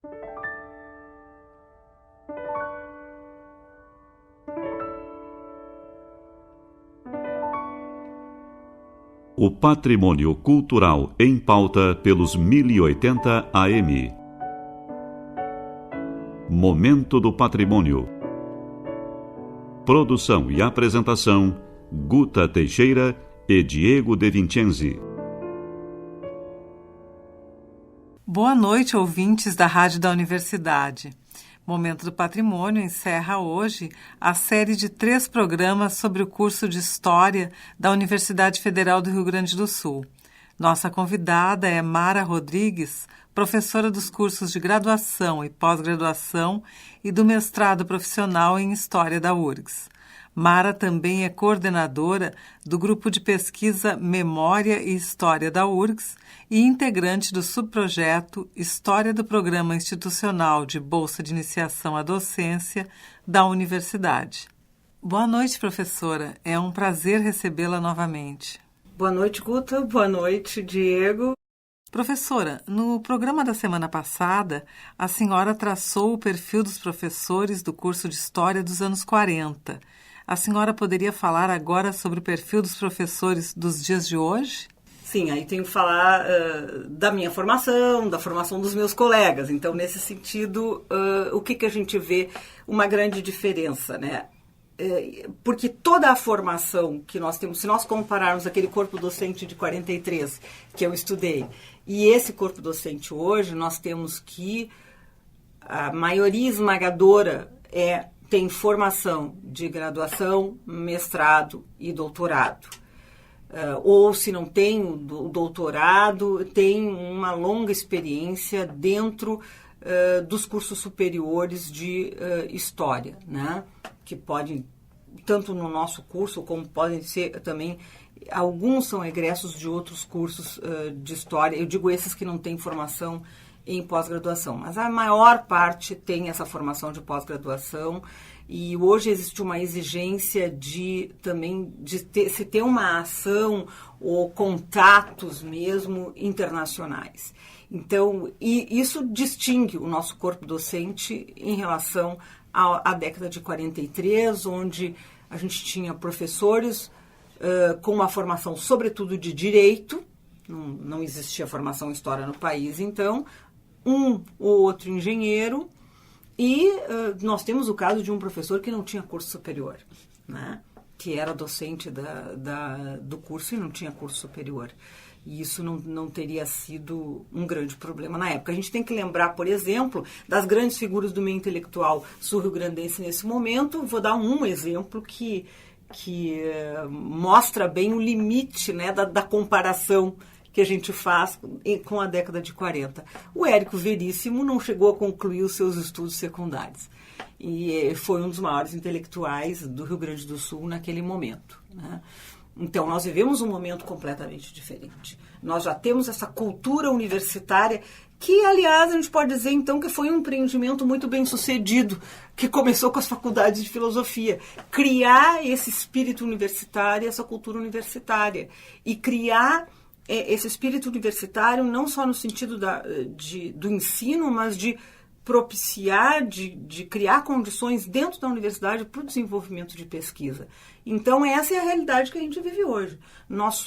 O patrimônio cultural em pauta pelos 1080 AM. Momento do Patrimônio. Produção e apresentação: Guta Teixeira e Diego De Vincenzi. Boa noite, ouvintes da Rádio da Universidade. Momento do Patrimônio encerra hoje a série de 3 programas sobre o curso de História da Universidade Federal do Rio Grande do Sul. Nossa convidada é Mara Rodrigues, professora dos cursos de graduação e pós-graduação e do mestrado profissional em História da URGS. Mara também é coordenadora do grupo de pesquisa Memória e História da URGS e integrante do subprojeto História do Programa Institucional de Bolsa de Iniciação à Docência da Universidade. Boa noite, professora. É um prazer recebê-la novamente. Boa noite, Guta. Boa noite, Diego. Professora, no programa da semana passada, a senhora traçou o perfil dos professores do curso de História dos anos 40. A senhora poderia falar agora sobre o perfil dos professores dos dias de hoje? Sim, aí tenho que falar da minha formação, da formação dos meus colegas. Então, nesse sentido, o que a gente vê uma grande diferença, né? Porque toda a formação que nós temos, se nós compararmos aquele corpo docente de 43 que eu estudei e esse corpo docente hoje, nós temos que a maioria esmagadora tem formação de graduação, mestrado e doutorado. Ou se não tem o doutorado, tem uma longa experiência dentro dos cursos superiores de História, né? Que podem, tanto no nosso curso, como podem ser também, alguns são egressos de outros cursos de História. Eu digo esses que não têm formação em pós-graduação, mas a maior parte tem essa formação de pós-graduação e hoje existe uma exigência se ter uma ação ou contatos mesmo internacionais. Então, isso distingue o nosso corpo docente em relação à década de 43, onde a gente tinha professores com uma formação sobretudo de direito, não existia formação em história no país, então, um ou outro engenheiro, e nós temos o caso de um professor que não tinha curso superior, né? Que era docente do curso e não tinha curso superior. E isso não teria sido um grande problema na época. A gente tem que lembrar, por exemplo, das grandes figuras do meio intelectual sul-rio-grandense nesse momento. Vou dar um exemplo que mostra bem o limite, né, da comparação que a gente faz com a década de 40. O Érico Veríssimo não chegou a concluir os seus estudos secundários. E foi um dos maiores intelectuais do Rio Grande do Sul naquele momento, né? Então, nós vivemos um momento completamente diferente. Nós já temos essa cultura universitária que, aliás, a gente pode dizer, então, que foi um empreendimento muito bem sucedido, que começou com as faculdades de filosofia. Criar esse espírito universitário, essa cultura universitária. E criar esse espírito universitário não só no sentido do ensino, mas de propiciar, de criar condições dentro da universidade para o desenvolvimento de pesquisa. Então, essa é a realidade que a gente vive hoje. Nós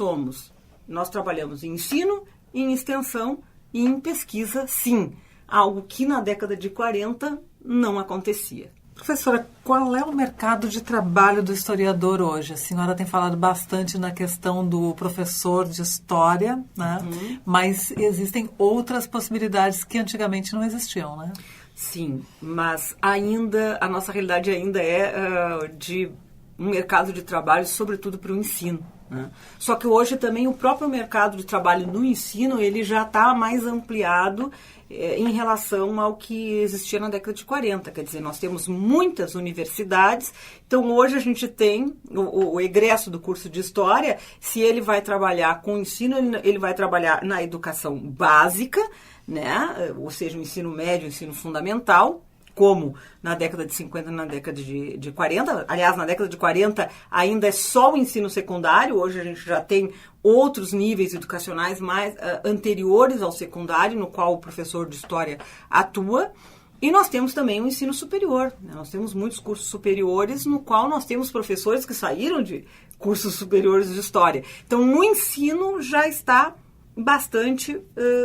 trabalhamos em ensino, em extensão e em pesquisa, sim. Algo que na década de 40 não acontecia. Professora, qual é o mercado de trabalho do historiador hoje? A senhora tem falado bastante na questão do professor de história, né? Mas existem outras possibilidades que antigamente não existiam, né? Sim, mas ainda a nossa realidade ainda é de um mercado de trabalho, sobretudo para o ensino, né? Só que hoje também o próprio mercado de trabalho no ensino ele já está mais ampliado em relação ao que existia na década de 40. Quer dizer, nós temos muitas universidades, então hoje a gente tem o egresso do curso de História, se ele vai trabalhar com o ensino, ele vai trabalhar na educação básica, né? Ou seja, o ensino médio, o ensino fundamental, como na década de 50 e na década de 40. Aliás, na década de 40 ainda é só o ensino secundário, hoje a gente já tem outros níveis educacionais mais anteriores ao secundário, no qual o professor de história atua. E nós temos também o ensino superior, né? Nós temos muitos cursos superiores no qual nós temos professores que saíram de cursos superiores de história. Então, no ensino já está bastante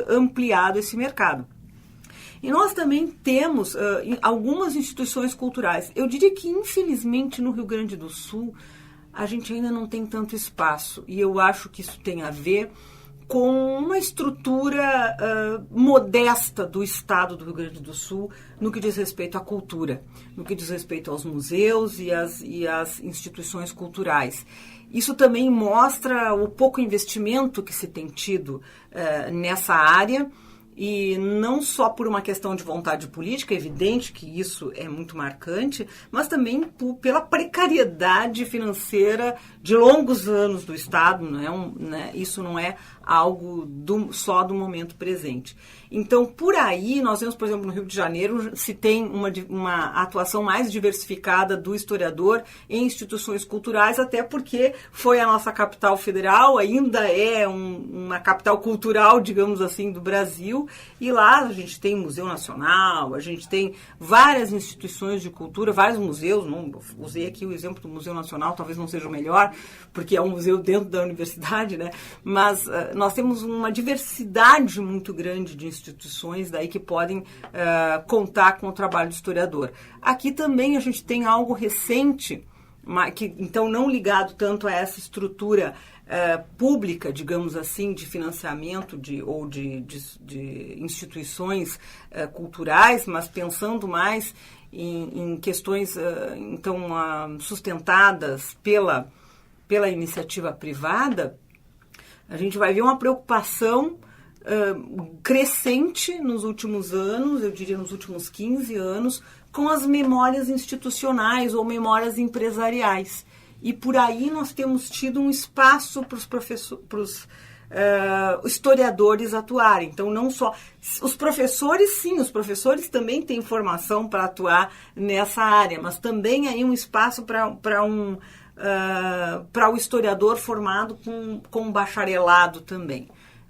ampliado esse mercado. E nós também temos algumas instituições culturais. Eu diria que, infelizmente, no Rio Grande do Sul, a gente ainda não tem tanto espaço. E eu acho que isso tem a ver com uma estrutura modesta do Estado do Rio Grande do Sul no que diz respeito à cultura, no que diz respeito aos museus e às instituições culturais. Isso também mostra o pouco investimento que se tem tido nessa área, e não só por uma questão de vontade política, é evidente que isso é muito marcante, mas também pela precariedade financeira de longos anos do Estado, isso não é algo só do momento presente. Então, por aí, nós vemos, por exemplo, no Rio de Janeiro, se tem uma atuação mais diversificada do historiador em instituições culturais, até porque foi a nossa capital federal, ainda é uma capital cultural, digamos assim, do Brasil, e lá a gente tem Museu Nacional, a gente tem várias instituições de cultura, vários museus, usei aqui o exemplo do Museu Nacional, talvez não seja o melhor, porque é um museu dentro da universidade, né? Mas nós temos uma diversidade muito grande de instituições daí que podem contar com o trabalho do historiador. Aqui também a gente tem algo recente, que, então não ligado tanto a essa estrutura pública, digamos assim, de financiamento de instituições culturais, mas pensando mais em questões sustentadas pela iniciativa privada. A gente vai ver uma preocupação crescente nos últimos anos, eu diria nos últimos 15 anos, com as memórias institucionais ou memórias empresariais. E por aí nós temos tido um espaço para os historiadores atuarem. Então, não só os professores, sim, os professores também têm formação para atuar nessa área, mas também aí um espaço para o historiador formado com bacharelado também.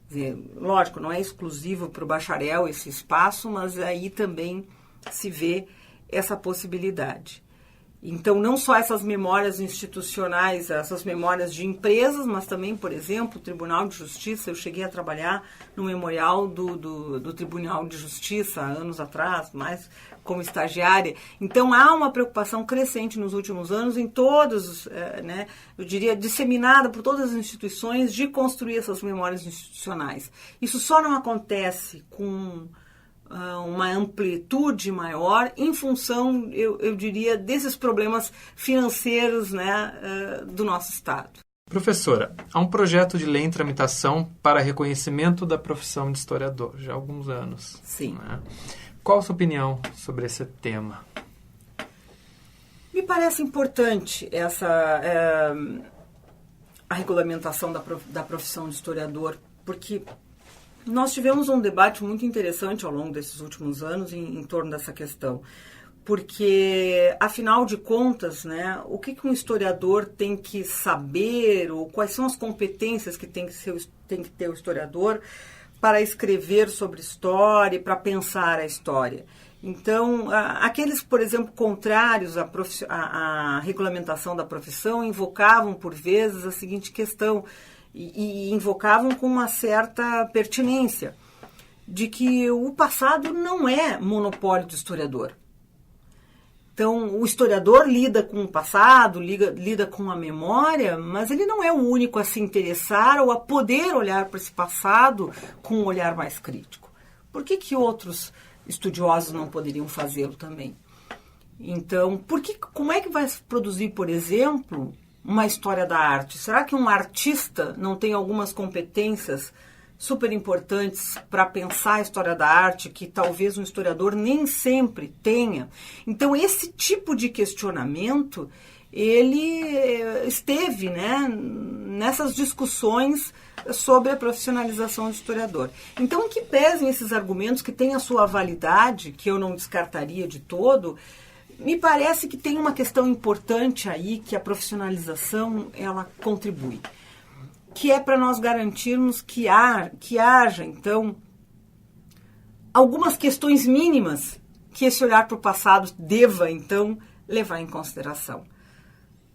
Quer dizer, lógico, não é exclusivo para o bacharel esse espaço, mas aí também se vê essa possibilidade. Então, não só essas memórias institucionais, essas memórias de empresas, mas também, por exemplo, o Tribunal de Justiça. Eu cheguei a trabalhar no memorial do Tribunal de Justiça há anos atrás, mais como estagiária. Então, há uma preocupação crescente nos últimos anos em todos, eu diria, disseminada por todas as instituições de construir essas memórias institucionais. Isso só não acontece com uma amplitude maior em função, eu diria, desses problemas financeiros, do nosso Estado. Professora, há um projeto de lei em tramitação para reconhecimento da profissão de historiador, já há alguns anos. Sim. Né? Qual a sua opinião sobre esse tema? Me parece importante a regulamentação da profissão de historiador, porque nós tivemos um debate muito interessante ao longo desses últimos anos em torno dessa questão, porque, afinal de contas, o que um historiador tem que saber, ou quais são as competências que tem que ter o historiador para escrever sobre história e para pensar a história. Então, aqueles, por exemplo, contrários à regulamentação da profissão invocavam, por vezes, a seguinte questão, e invocavam com uma certa pertinência, de que o passado não é monopólio do historiador. Então, o historiador lida com o passado, lida com a memória, mas ele não é o único a se interessar ou a poder olhar para esse passado com um olhar mais crítico. Por que outros estudiosos não poderiam fazê-lo também? Então, como é que vai se produzir, por exemplo, uma história da arte? Será que um artista não tem algumas competências super importantes para pensar a história da arte que talvez um historiador nem sempre tenha? Então, esse tipo de questionamento, ele esteve, né, nessas discussões sobre a profissionalização do historiador. Então, que pesem esses argumentos que têm a sua validade, que eu não descartaria de todo, me parece que tem uma questão importante aí que a profissionalização ela contribui, que é para nós garantirmos que haja, então, algumas questões mínimas que esse olhar para o passado deva, então, levar em consideração.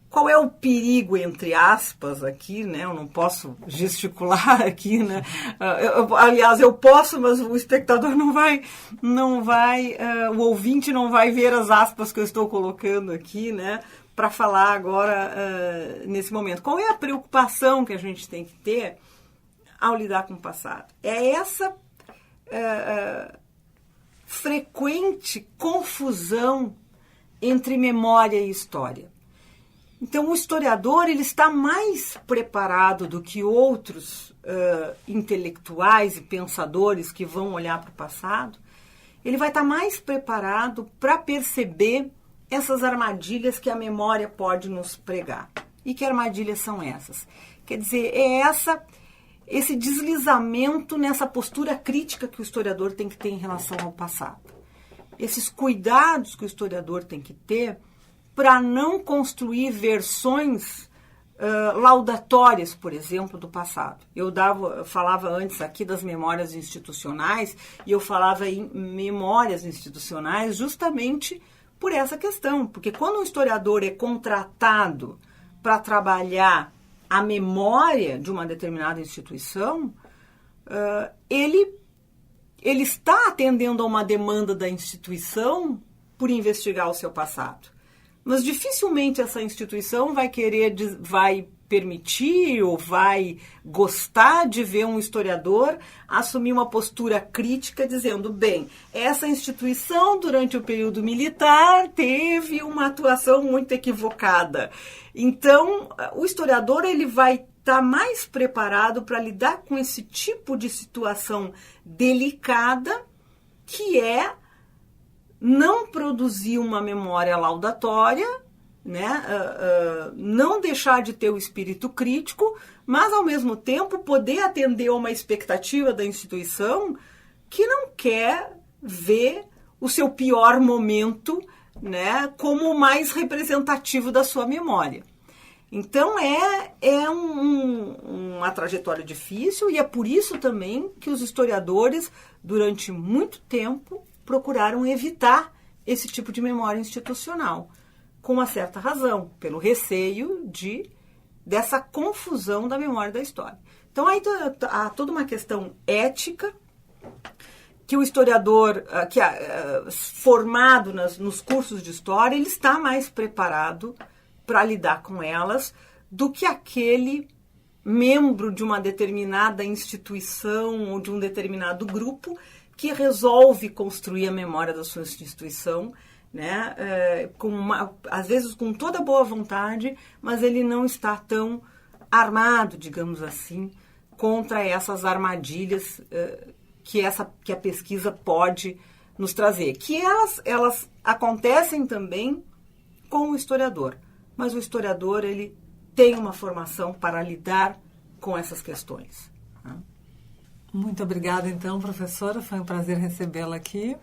Qual é o perigo, entre aspas, aqui, né? Eu não posso gesticular aqui, né? Aliás, eu posso, mas o espectador não vai, o ouvinte não vai ver as aspas que eu estou colocando aqui, né? Para falar agora, nesse momento. Qual é a preocupação que a gente tem que ter ao lidar com o passado? É essa frequente confusão entre memória e história. Então, o historiador ele está mais preparado do que outros intelectuais e pensadores que vão olhar para o passado. Ele vai estar mais preparado para perceber essas armadilhas que a memória pode nos pregar. E que armadilhas são essas? Quer dizer, esse deslizamento nessa postura crítica que o historiador tem que ter em relação ao passado. Esses cuidados que o historiador tem que ter para não construir versões laudatórias, por exemplo, do passado. Eu falava antes aqui das memórias institucionais e eu falava em memórias institucionais justamente por essa questão. Porque quando um historiador é contratado para trabalhar a memória de uma determinada instituição, ele está atendendo a uma demanda da instituição por investigar o seu passado. Mas dificilmente essa instituição vai permitir ou vai gostar de ver um historiador assumir uma postura crítica dizendo, bem, essa instituição durante o período militar teve uma atuação muito equivocada. Então, o historiador ele vai estar mais preparado para lidar com esse tipo de situação delicada que é não produzir uma memória laudatória, né? Não deixar de ter o espírito crítico, mas, ao mesmo tempo, poder atender a uma expectativa da instituição que não quer ver o seu pior momento, né, como o mais representativo da sua memória. Então, uma trajetória difícil e é por isso também que os historiadores, durante muito tempo, procuraram evitar esse tipo de memória institucional, com uma certa razão, pelo receio dessa confusão da memória da história. Então, aí há toda uma questão ética que o historiador, formado nos cursos de história, ele está mais preparado para lidar com elas do que aquele membro de uma determinada instituição ou de um determinado grupo que resolve construir a memória da sua instituição, né, às vezes com toda boa vontade, mas ele não está tão armado, digamos assim, contra essas armadilhas que a pesquisa pode nos trazer. Que elas acontecem também com o historiador, mas o historiador ele tem uma formação para lidar com essas questões. Muito obrigada, então, professora. Foi um prazer recebê-la aqui.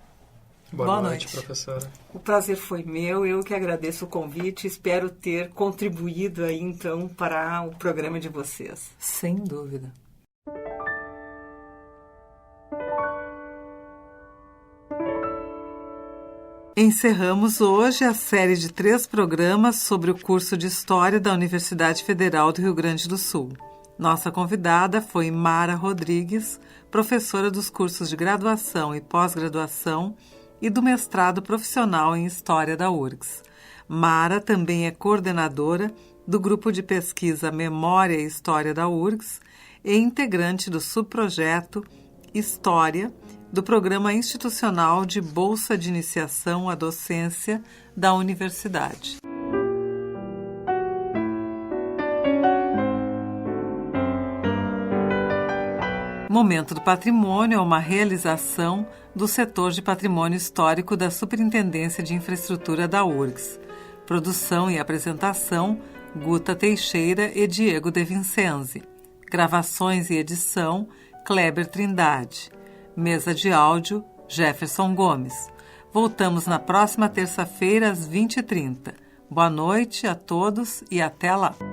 Boa noite, professora. O prazer foi meu. Eu que agradeço o convite. Espero ter contribuído aí, então, para o programa de vocês. Sem dúvida. Encerramos hoje a série de 3 programas sobre o curso de História da Universidade Federal do Rio Grande do Sul. Nossa convidada foi Mara Rodrigues, professora dos cursos de graduação e pós-graduação e do mestrado profissional em História da URGS. Mara também é coordenadora do grupo de pesquisa Memória e História da URGS e integrante do subprojeto História do Programa Institucional de Bolsa de Iniciação à Docência da Universidade. Momento do Patrimônio é uma realização do setor de patrimônio histórico da Superintendência de Infraestrutura da URGS. Produção e apresentação, Guta Teixeira e Diego De Vincenzi. Gravações e edição, Kleber Trindade. Mesa de áudio, Jefferson Gomes. Voltamos na próxima terça-feira, às 20h30. Boa noite a todos e até lá!